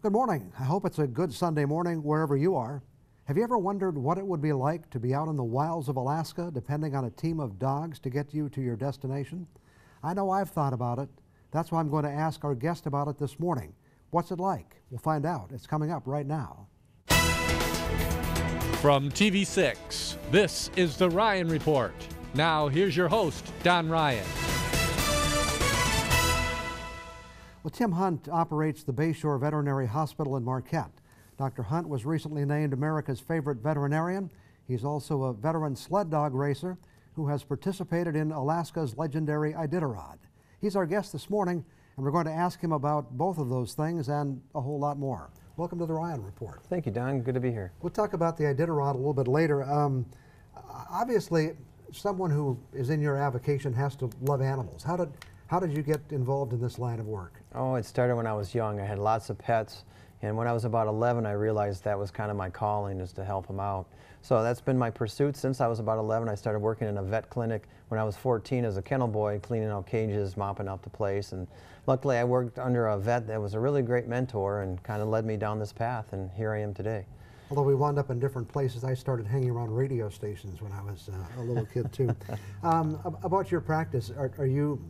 Good morning. I hope it's a good Sunday morning wherever you are. Have you ever wondered what it would be like to be out in the wilds of Alaska depending on a team of dogs to get you to your destination? I know I've thought about it. That's why I'm going to ask our guest about it this morning. What's it like? We'll find out. It's coming up right now. From TV6, this is The Ryan Report. Now, here's your host, Don Ryan. Well, Tim Hunt operates the Bayshore Veterinary Hospital in Marquette. Dr. Hunt was recently named America's favorite veterinarian. He's also a veteran sled dog racer who has participated in Alaska's legendary Iditarod. He's our guest this morning, and we're going to ask him about both of those things and a whole lot more. Welcome to the Ryan Report. Thank you, Don. Good to be here. We'll talk about the Iditarod a little bit later. Obviously, someone who is in your avocation has to love animals. How did you get involved in this line of work? Oh, it started when I was young. I had lots of pets, and when I was about 11, I realized that was kind of my calling, is to help them out. So that's been my pursuit since I was about 11. I started working in a vet clinic when I was 14 as a kennel boy, cleaning out cages, mopping up the place, and luckily I worked under a vet that was a really great mentor and kind of led me down this path, and here I am today. Although we wound up in different places, I started hanging around radio stations when I was a little kid too. About your practice, are you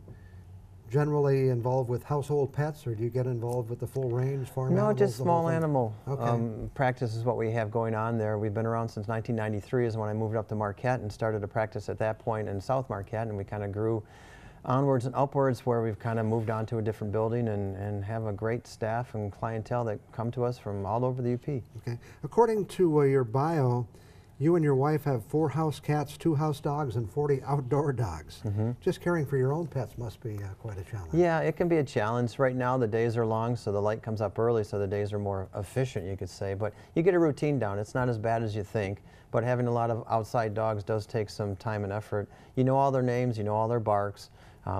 generally involved with household pets, or do you get involved with the full range, farm animals? No, just small animal Okay. practice is what we have going on there. We've been around since 1993 is when I moved up to Marquette and started a practice at that point in South Marquette, and we kind of grew onwards and upwards where we've kind of moved on to a different building and have a great staff and clientele that come to us from all over the UP. Okay. According to your bio, you and your wife have 4 house cats, 2 house dogs, and 40 outdoor dogs. Just caring for your own pets must be quite a challenge. Yeah, it can be a challenge. Right now the days are long, so the light comes up early, so the days are more efficient, you could say. But you get a routine down. It's not as bad as you think, but having a lot of outside dogs does take some time and effort. You know all their names, you know all their barks.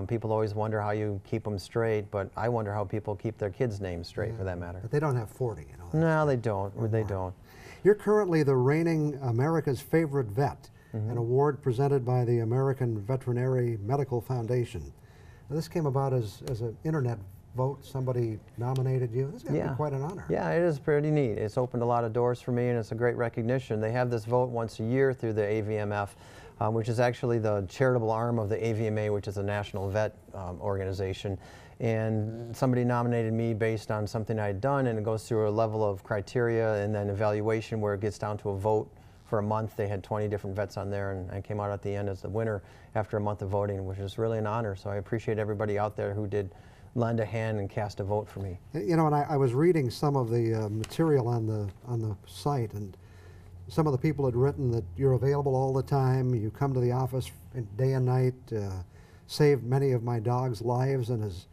People always wonder how you keep them straight, but I wonder how people keep their kids' names straight, for that matter. But they don't have 40, you know. No, they don't. They don't. You're currently the reigning America's Favorite Vet, an award presented by the American Veterinary Medical Foundation. Now, this came about as an internet vote. Somebody nominated you. This is going to be quite an honor. Yeah, it is pretty neat. It's opened a lot of doors for me, and it's a great recognition. They have this vote once a year through the AVMF, which is actually the charitable arm of the AVMA, which is a national vet organization. And somebody nominated me based on something I had done, and it goes through a level of criteria and then evaluation where it gets down to a vote. For a month, they had 20 different vets on there, and I came out at the end as the winner after a month of voting, which is really an honor. So I appreciate everybody out there who did lend a hand and cast a vote for me. You know, and I was reading some of the material on the site, and some of the people had written that you're available all the time, you come to the office day and night, saved many of my dogs' lives, and has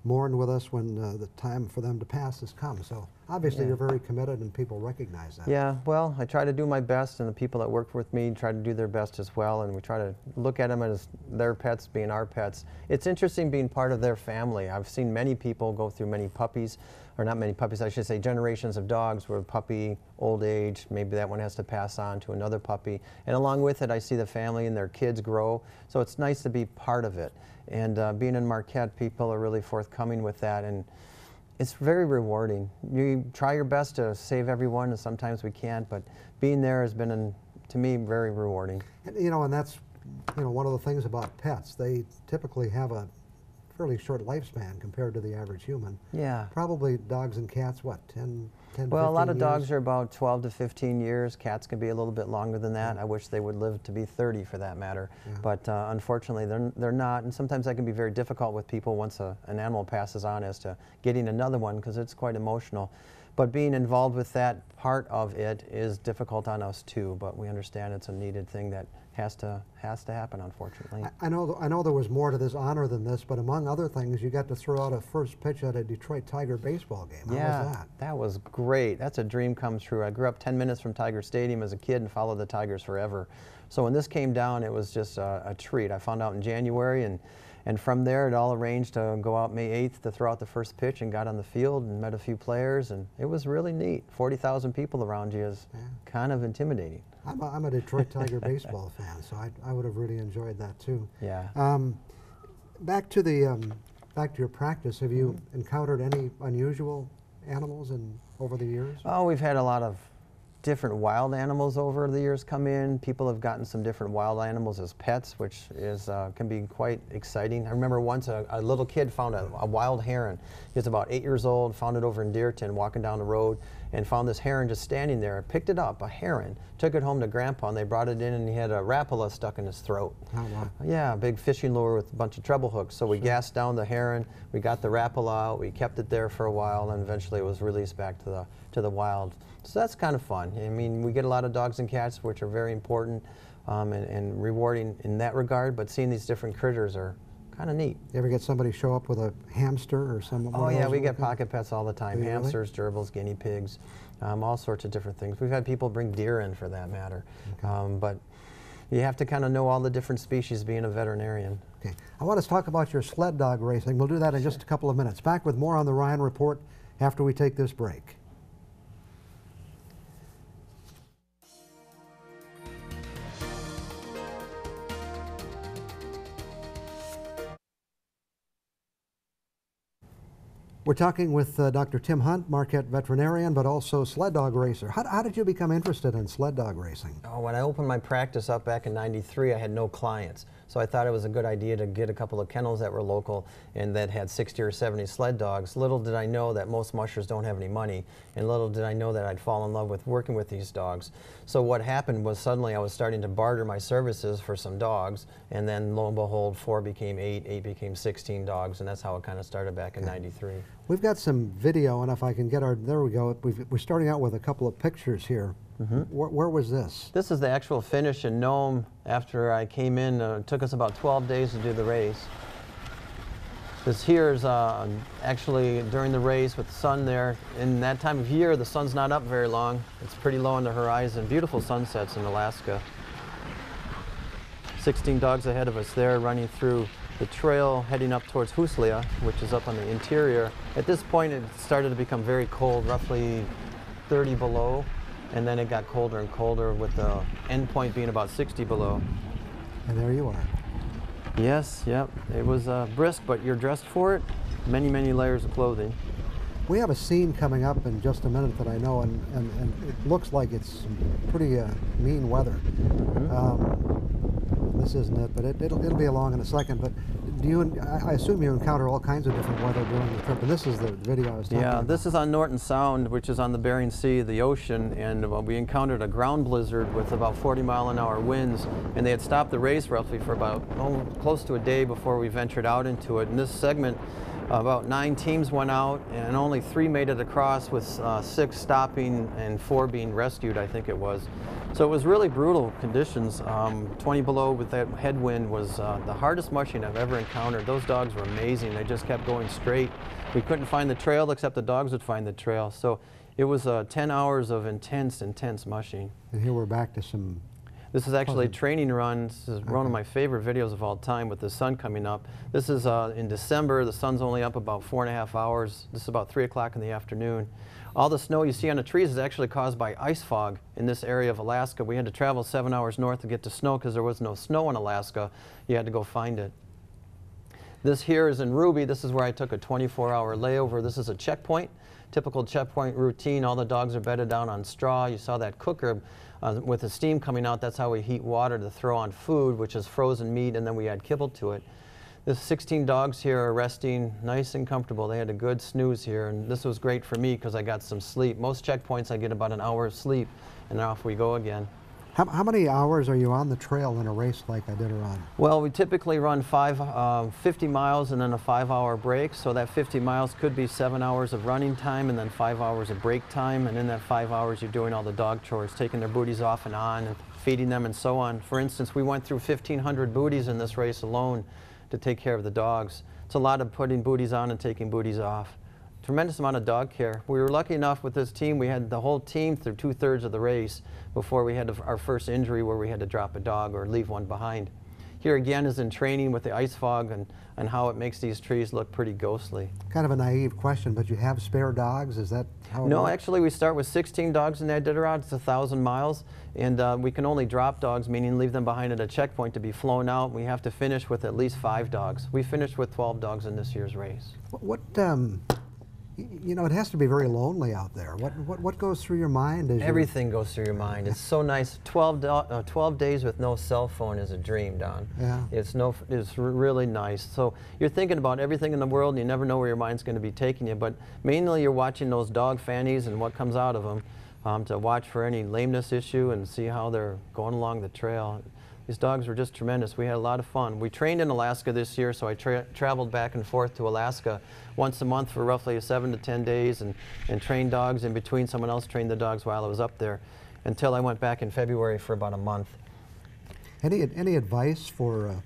mourned with us when the time for them to pass has come. So obviously you're very committed, and people recognize that. Yeah, well, I try to do my best, and the people that work with me try to do their best as well, and we try to look at them as their pets being our pets. It's interesting being part of their family. I've seen many people go through many puppies, or not many puppies, I should say generations of dogs where puppy, old age, maybe that one has to pass on to another puppy. And along with it, I see the family and their kids grow, so it's nice to be part of it. And being in Marquette, people are really forthcoming with that, and it's very rewarding. You try your best to save everyone, and sometimes we can't, but being there has been, to me, very rewarding. And, you know, and that's, you know, one of the things about pets. They typically have a fairly short lifespan compared to the average human. Yeah. Probably dogs and cats, what, 10, 15 Well, a lot of years? dogs are about 12 to 15 years. Cats can be a little bit longer than that. I wish they would live to be 30 for that matter. But unfortunately, they're not. And sometimes that can be very difficult with people once an animal passes on as to getting another one, because it's quite emotional. But being involved with that part of it is difficult on us too. But we understand it's a needed thing that has to happen, unfortunately. I know there was more to this honor than this, but among other things, you got to throw out a first pitch at a Detroit Tiger baseball game. How was that? That was great. That's a dream come true. I grew up 10 minutes from Tiger Stadium as a kid and followed the Tigers forever. So when this came down, it was just a treat. I found out in January, and from there it all arranged to go out May 8th to throw out the first pitch, and got on the field and met a few players, and it was really neat. 40,000 people around you is kind of intimidating. I'm a Detroit Tiger baseball fan, so I would have really enjoyed that too. Yeah. Back to your practice. Have you encountered any unusual animals over the years? Oh, we've had a lot of different wild animals over the years come in. People have gotten some different wild animals as pets, which is can be quite exciting. I remember once a little kid found a wild heron. He was about 8 years old, found it over in Deerton, walking down the road, and found this heron just standing there. Picked it up, a heron, took it home to Grandpa, and they brought it in, and he had a rapala stuck in his throat. Oh, wow. Yeah, a big fishing lure with a bunch of treble hooks. So we gassed down the heron, we got the rapala out, we kept it there for a while, and eventually it was released back to the wild. So that's kind of fun. I mean, we get a lot of dogs and cats, which are very important and rewarding in that regard, but seeing these different critters are kind of neat. You ever get somebody show up with a hamster or something? Oh yeah, we get pocket pets all the time. Really? Hamsters, gerbils, guinea pigs, all sorts of different things. We've had people bring deer in for that matter. Okay. But you have to kind of know all the different species being a veterinarian. Okay. I want to talk about your sled dog racing. We'll do that in just a couple of minutes. Back with more on the Ryan Report after we take this break. We're talking with Dr. Tim Hunt, Marquette veterinarian, but also sled dog racer. How did you become interested in sled dog racing? Oh, when I opened my practice up back in '93, I had no clients. So I thought it was a good idea to get a couple of kennels that were local and that had 60 or 70 sled dogs. Little did I know that most mushers don't have any money, and little did I know that I'd fall in love with working with these dogs. So what happened was suddenly I was starting to barter my services for some dogs, and then lo and behold, 4 became 8, 8 became 16 dogs, and that's how it kind of started back in '93. We've got some video, and if I can get there we go. We're starting out with a couple of pictures here. Mm-hmm. Where was this? This is the actual finish in Nome after I came in. It took us about 12 days to do the race. This here is actually during the race with the sun there. In that time of year, the sun's not up very long. It's pretty low on the horizon. Beautiful sunsets in Alaska. 16 dogs ahead of us there running through the trail heading up towards Huslia, which is up on the interior. At this point, it started to become very cold, roughly 30 below. And then it got colder and colder with the end point being about 60 below. And there you are. Yes, yep. It was brisk, but you're dressed for it. Many, many layers of clothing. We have a scene coming up in just a minute that I know, and it looks like it's some pretty mean weather. Mm-hmm. This isn't it, but it'll be along in a second. But I assume you encounter all kinds of different weather during the trip, and this is the video I was talking about. This is on Norton Sound, which is on the Bering Sea, the ocean, and we encountered a ground blizzard with about 40-mile-an-hour winds, and they had stopped the race roughly for about close to a day before we ventured out into it. In this segment, about 9 teams went out, and only 3 made it across, with 6 stopping and 4 being rescued, I think it was. So it was really brutal conditions. 20 below with that headwind was the hardest mushing I've ever encountered. Those dogs were amazing. They just kept going straight. We couldn't find the trail, except the dogs would find the trail. So it was 10 hours of intense, intense mushing. And here we're back to some... This is actually a training run. This is one of my favorite videos of all time with the sun coming up. This is in December. The sun's only up about 4.5 hours. This is about 3 o'clock in the afternoon. All the snow you see on the trees is actually caused by ice fog in this area of Alaska. We had to travel 7 hours north to get to snow because there was no snow in Alaska. You had to go find it. This here is in Ruby. This is where I took a 24-hour layover. This is a checkpoint, typical checkpoint routine. All the dogs are bedded down on straw. You saw that cooker with the steam coming out. That's how we heat water to throw on food, which is frozen meat, and then we add kibble to it. There's 16 dogs here are resting nice and comfortable. They had a good snooze here, and this was great for me because I got some sleep. Most checkpoints I get about an hour of sleep, and then off we go again. How many hours are you on the trail in a race like Iditarod? Well, we typically run 50 miles and then a 5-hour break, so that 50 miles could be 7 hours of running time and then 5 hours of break time, and in that 5 hours you're doing all the dog chores, taking their booties off and on, and feeding them and so on. For instance, we went through 1,500 booties in this race alone to take care of the dogs. It's a lot of putting booties on and taking booties off. Tremendous amount of dog care. We were lucky enough with this team, we had the whole team through 2/3 of the race before we had our first injury where we had to drop a dog or leave one behind. Here again is in training with the ice fog and how it makes these trees look pretty ghostly. Kind of a naive question, but you have spare dogs? Is that how it No, works? actually we start with 16 dogs in Iditarod. It's 1,000 miles, and we can only drop dogs, meaning leave them behind at a checkpoint to be flown out. We have to finish with at least 5 dogs. We finished with 12 dogs in this year's race. You know, it has to be very lonely out there. What goes through your mind as Everything goes through your mind. It's so nice. 12 days with no cell phone is a dream, Don. Yeah. It's really nice. So you're thinking about everything in the world, and you never know where your mind's going to be taking you. But mainly, you're watching those dog fannies and what comes out of them, to watch for any lameness issue and see how they're going along the trail. These dogs were just tremendous. We had a lot of fun. We trained in Alaska this year, so I traveled back and forth to Alaska once a month for roughly 7 to 10 days and trained dogs in between. Someone else trained the dogs while I was up there until I went back in February for about a month. Any advice for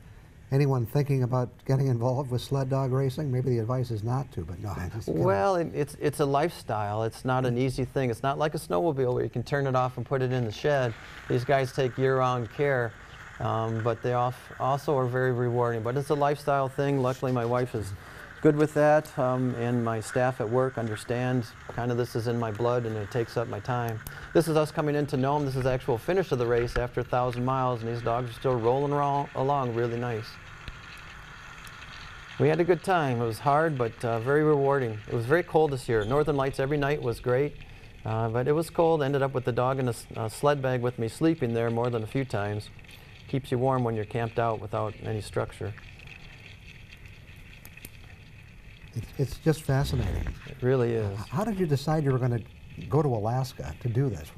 anyone thinking about getting involved with sled dog racing? Maybe the advice is not to, but no. I just Well, it's a lifestyle. It's not an easy thing. It's not like a snowmobile where you can turn it off and put it in the shed. These guys take year-round care. But they also are very rewarding. But it's a lifestyle thing. Luckily, my wife is good with that, and my staff at work understand kind of this is in my blood and it takes up my time. This is us coming into Nome. This is the actual finish of the race after 1,000 miles, and these dogs are still rolling along really nice. We had a good time. It was hard, but very rewarding. It was very cold this year. Northern Lights every night was great, but it was cold. Ended up with the dog in a sled bag with me, sleeping there more than a few times. Keeps you warm when you're camped out without any structure. It's just fascinating. It really is. How did you decide you were going to go to Alaska to do this?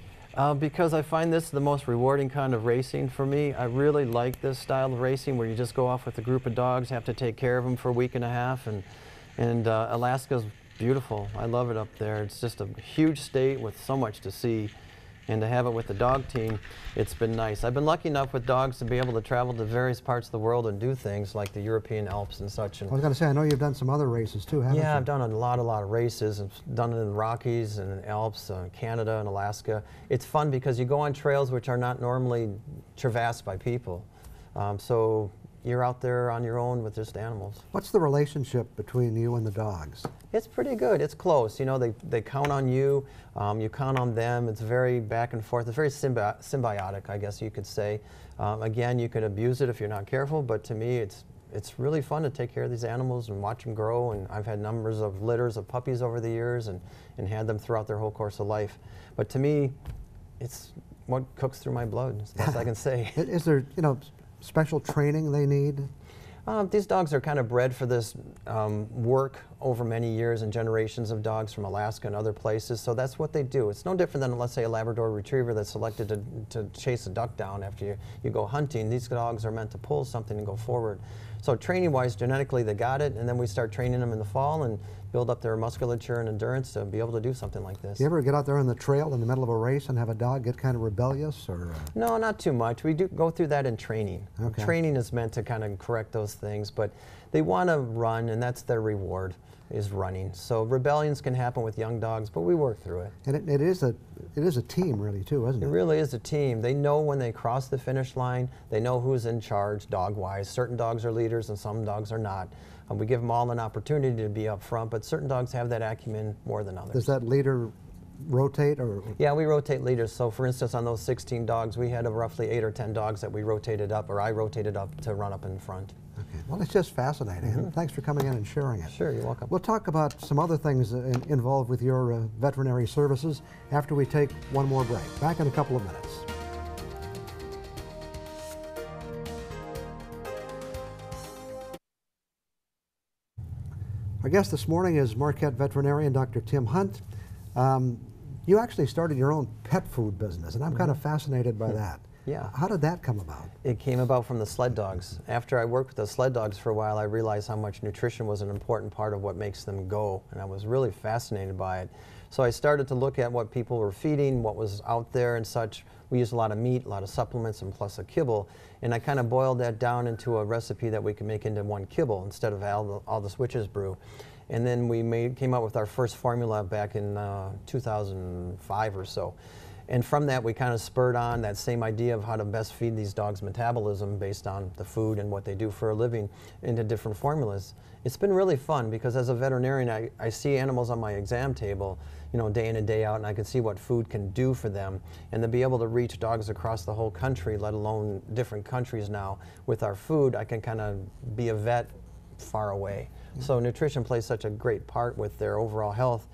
Because I find this the most rewarding kind of racing for me. I really like this style of racing where you just go off with a group of dogs, have to take care of them for a week and a half, and Alaska's beautiful. I love it up there. It's just a huge state with so much to see. And to have it with the dog team, it's been nice. I've been lucky enough with dogs to be able to travel to various parts of the world and do things like the European Alps and such. And I was going to say, I know you've done some other races too, haven't you? yeah, I've done a lot of races. I've done it in the Rockies and the Alps, Canada and Alaska. It's fun because you go on trails which are not normally traversed by people. So you're out there on your own with just animals. What's the relationship between you and the dogs? It's pretty good. It's close. You know, they count on you. You count on them. It's very back and forth. It's very symbiotic, I guess you could say. Again, you could abuse it if you're not careful, but to me, it's really fun to take care of these animals and watch them grow. And I've had numbers of litters of puppies over the years and had them throughout their whole course of life. But to me, it's what cooks through my blood, as best I can say. Is there, special training they need? These dogs are kind of bred for this work over many years and generations of dogs from Alaska and other places, so that's what they do. It's no different than, let's say, a Labrador Retriever that's selected to chase a duck down after you go hunting. These dogs are meant to pull something and go forward. So training-wise, genetically, they got it, and then we start training them in the fall and build up their musculature and endurance to be able to do something like this. Do you ever get out there on the trail in the middle of a race and have a dog get kind of rebellious? Or No, not too much. We do go through that in training. Okay. Training is meant to kind of correct those things, but they want to run, and that's their reward, is running. So rebellions can happen with young dogs, but we work through it. And it is a team, really, too, isn't it? It really is a team. They know when they cross the finish line, they know who's in charge dog-wise. Certain dogs are leaders and some dogs are not. We give them all an opportunity to be up front, but certain dogs have that acumen more than others. Does that leader rotate? Or? Yeah, we rotate leaders. So for instance, on those 16 dogs, we had roughly 8 or 10 dogs that we rotated up, or I rotated up to run up in front. Okay. Well, it's just fascinating. And thanks for coming in and sharing it. Sure, you're welcome. We'll talk about some other things involved with your veterinary services after we take one more break. Back in a couple of minutes. Our guest this morning is Marquette veterinarian Dr. Tim Hunt. You actually started your own pet food business, and I'm kind of fascinated by that. Yeah. How did that come about? It came about from the sled dogs. After I worked with the sled dogs for a while, I realized how much nutrition was an important part of what makes them go, and I was really fascinated by it. So I started to look at what people were feeding, what was out there and such. We used a lot of meat, a lot of supplements, and plus a kibble, and I kind of boiled that down into a recipe that we could make into one kibble instead of all the switches brew. And then we came out with our first formula back in 2005 or so. And from that, we kind of spurred on that same idea of how to best feed these dogs' metabolism based on the food and what they do for a living into different formulas. It's been really fun because as a veterinarian, I see animals on my exam table, day in and day out, and I can see what food can do for them. And to be able to reach dogs across the whole country, let alone different countries now, with our food, I can kind of be a vet far away. So nutrition plays such a great part with their overall health.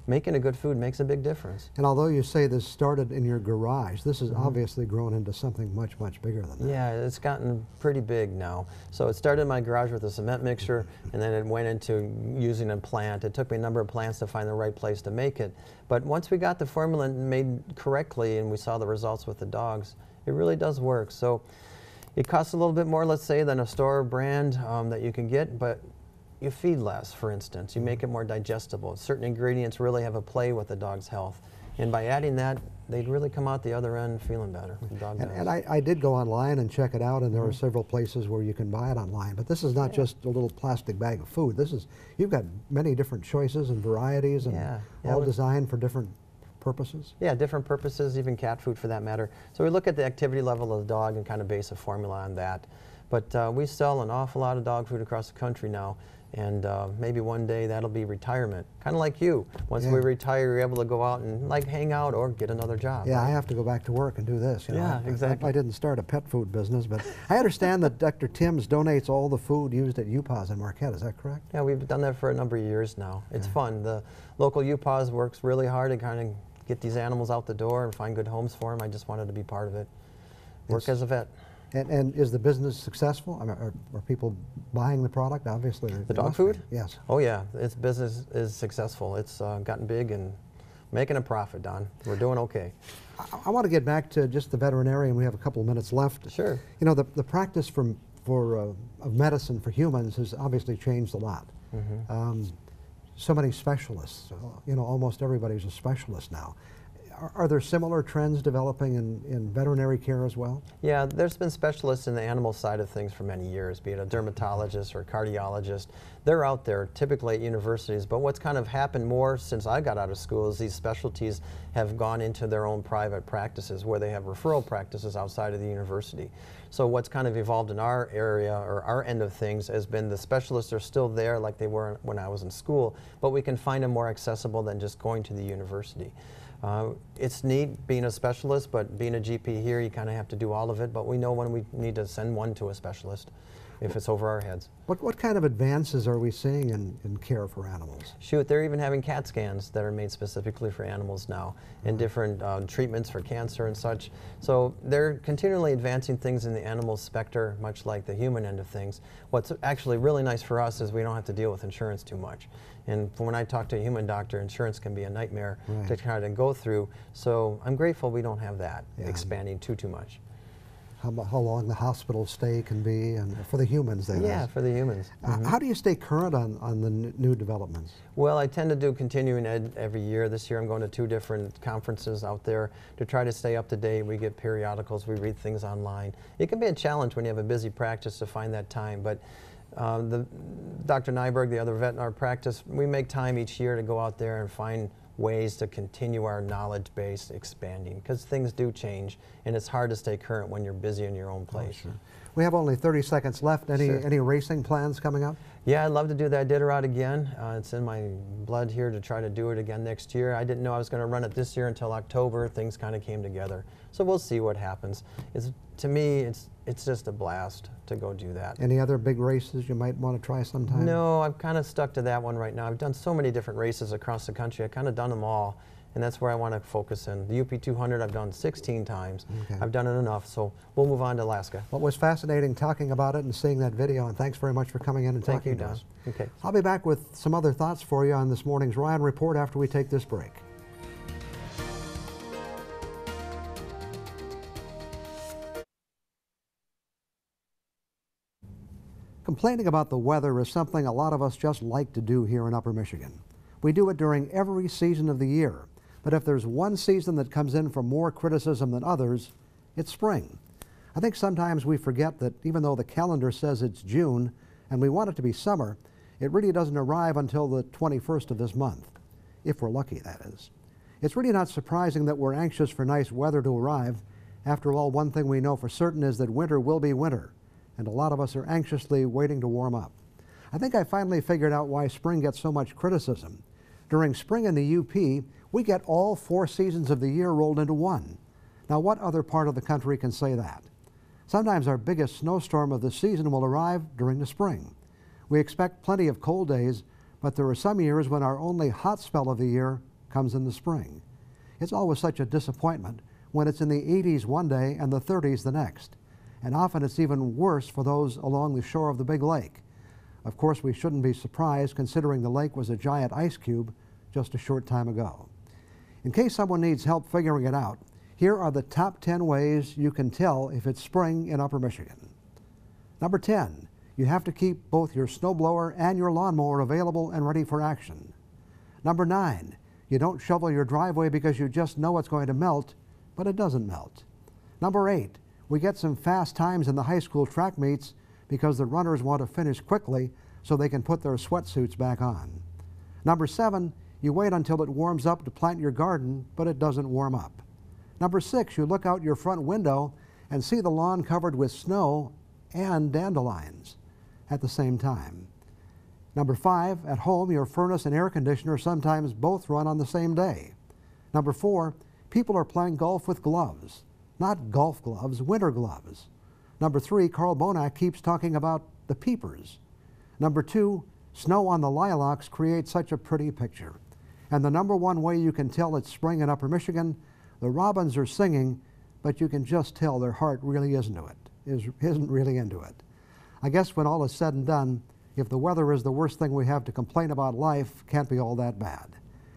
Making a good food makes a big difference. And although you say this started in your garage, this has obviously grown into something much, much bigger than that. Yeah, it's gotten pretty big now. So it started in my garage with a cement mixer, and then it went into using a plant. It took me a number of plants to find the right place to make it. But once we got the formula made correctly and we saw the results with the dogs, it really does work. So it costs a little bit more, let's say, than a store brand that you can get, but you feed less, for instance. You make it more digestible. Certain ingredients really have a play with the dog's health. And by adding that, they'd really come out the other end feeling better. The dog does. And I did go online and check it out, and there are several places where you can buy it online. But this is not just a little plastic bag of food. This is, you've got many different choices and varieties, and all designed for different purposes? Yeah, different purposes, even cat food for that matter. So we look at the activity level of the dog and kind of base a formula on that. But we sell an awful lot of dog food across the country now. And maybe one day that'll be retirement, kind of like you. Once we retire, you're able to go out and like hang out or get another job. Yeah, right? I have to go back to work and do this. You know? Yeah, exactly. I didn't start a pet food business, but I understand that Dr. Timms donates all the food used at UPAWS in Marquette. Is that correct? Yeah, we've done that for a number of years now. It's fun. The local UPAWS works really hard to kind of get these animals out the door and find good homes for them. I just wanted to be part of it. Work as a vet. And is the business successful? I mean, are people buying the product? Obviously. The dog food? Yes. Oh yeah, its business is successful. It's gotten big and making a profit, Don. We're doing okay. I want to get back to just the veterinarian. We have a couple of minutes left. Sure. You know, the practice of medicine for humans has obviously changed a lot. So many specialists. You know, almost everybody's a specialist now. Are there similar trends developing in veterinary care as well? Yeah, there's been specialists in the animal side of things for many years, be it a dermatologist or a cardiologist. They're out there typically at universities, but what's kind of happened more since I got out of school is these specialties have gone into their own private practices where they have referral practices outside of the university. So what's kind of evolved in our area or our end of things has been the specialists are still there like they were when I was in school, but we can find them more accessible than just going to the university. It's neat being a specialist, but being a GP here, you kind of have to do all of it, but we know when we need to send one to a specialist if it's over our heads. What kind of advances are we seeing in care for animals? Shoot, they're even having CAT scans that are made specifically for animals now, and different treatments for cancer and such. So they're continually advancing things in the animal specter, much like the human end of things. What's actually really nice for us is we don't have to deal with insurance too much. And when I talk to a human doctor, insurance can be a nightmare to try to go through. So I'm grateful we don't have that expanding too much. How long the hospital stay can be, and for the humans, that is. Yeah, for the humans. How do you stay current on the new developments? Well, I tend to do continuing ed every year. This year I'm going to 2 different conferences out there to try to stay up to date. We get periodicals, we read things online. It can be a challenge when you have a busy practice to find that time, but Dr. Nyberg, the other vet in our practice, we make time each year to go out there and find ways to continue our knowledge base expanding, because things do change and it's hard to stay current when you're busy in your own place. Oh, sure. We have only 30 seconds left. Any racing plans coming up? Yeah, I'd love to do that Iditarod again. It's in my blood here to try to do it again next year. I didn't know I was going to run it this year until October. Things kind of came together. So we'll see what happens. To me, it's just a blast to go do that. Any other big races you might want to try sometime? No, I'm kind of stuck to that one right now. I've done so many different races across the country. I've kind of done them all, and that's where I want to focus in. The UP 200 I've done 16 times. Okay. I've done it enough, so we'll move on to Alaska. Well, it was fascinating talking about it and seeing that video, and thanks very much for coming in and talking to us. Okay. I'll be back with some other thoughts for you on this morning's Ryan Report after we take this break. Complaining about the weather is something a lot of us just like to do here in Upper Michigan. We do it during every season of the year, but if there's one season that comes in for more criticism than others, it's spring. I think sometimes we forget that even though the calendar says it's June and we want it to be summer, it really doesn't arrive until the 21st of this month, if we're lucky, that is. It's really not surprising that we're anxious for nice weather to arrive. After all, one thing we know for certain is that winter will be winter, and a lot of us are anxiously waiting to warm up. I think I finally figured out why spring gets so much criticism. During spring in the UP, we get all 4 seasons of the year rolled into one. Now, what other part of the country can say that? Sometimes our biggest snowstorm of the season will arrive during the spring. We expect plenty of cold days, but there are some years when our only hot spell of the year comes in the spring. It's always such a disappointment when it's in the 80s one day and the 30s the next. And often it's even worse for those along the shore of the big lake. Of course, we shouldn't be surprised considering the lake was a giant ice cube just a short time ago. In case someone needs help figuring it out, here are the top 10 ways you can tell if it's spring in Upper Michigan. Number 10, you have to keep both your snowblower and your lawnmower available and ready for action. Number 9, you don't shovel your driveway because you just know it's going to melt, but it doesn't melt. Number 8, we get some fast times in the high school track meets because the runners want to finish quickly so they can put their sweatsuits back on. Number 7, you wait until it warms up to plant your garden, but it doesn't warm up. Number 6, you look out your front window and see the lawn covered with snow and dandelions at the same time. Number 5, at home, your furnace and air conditioner sometimes both run on the same day. Number 4, people are playing golf with gloves. Not golf gloves, winter gloves. Number 3, Carl Bonak keeps talking about the peepers. Number 2, snow on the lilacs creates such a pretty picture. And the number 1 way you can tell it's spring in Upper Michigan, the robins are singing, but you can just tell their heart really isn't really into it. I guess when all is said and done, if the weather is the worst thing we have to complain about, life can't be all that bad.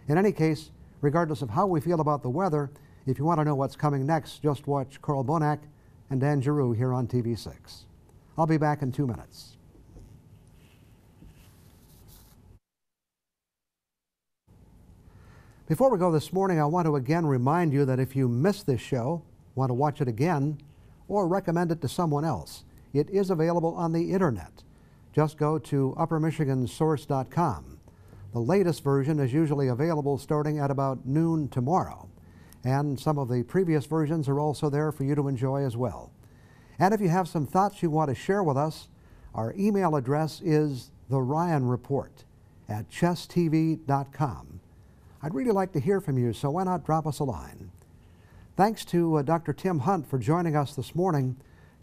In any case, regardless of how we feel about the weather, if you want to know what's coming next, just watch Carl Bonak and Dan Giroux here on TV6. I'll be back in 2 minutes. Before we go this morning, I want to again remind you that if you missed this show, want to watch it again, or recommend it to someone else, it is available on the internet. Just go to uppermichigansource.com. The latest version is usually available starting at about noon tomorrow, and some of the previous versions are also there for you to enjoy as well. And if you have some thoughts you want to share with us, our email address is theryanreport@chesstv.com. I'd really like to hear from you, so why not drop us a line? Thanks to Dr. Tim Hunt for joining us this morning.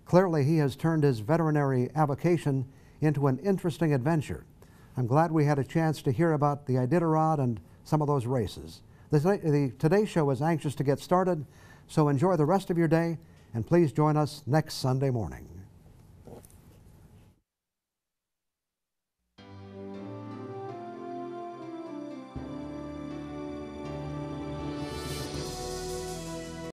Clearly, he has turned his veterinary avocation into an interesting adventure. I'm glad we had a chance to hear about the Iditarod and some of those races. The Today Show is anxious to get started, so enjoy the rest of your day, and please join us next Sunday morning.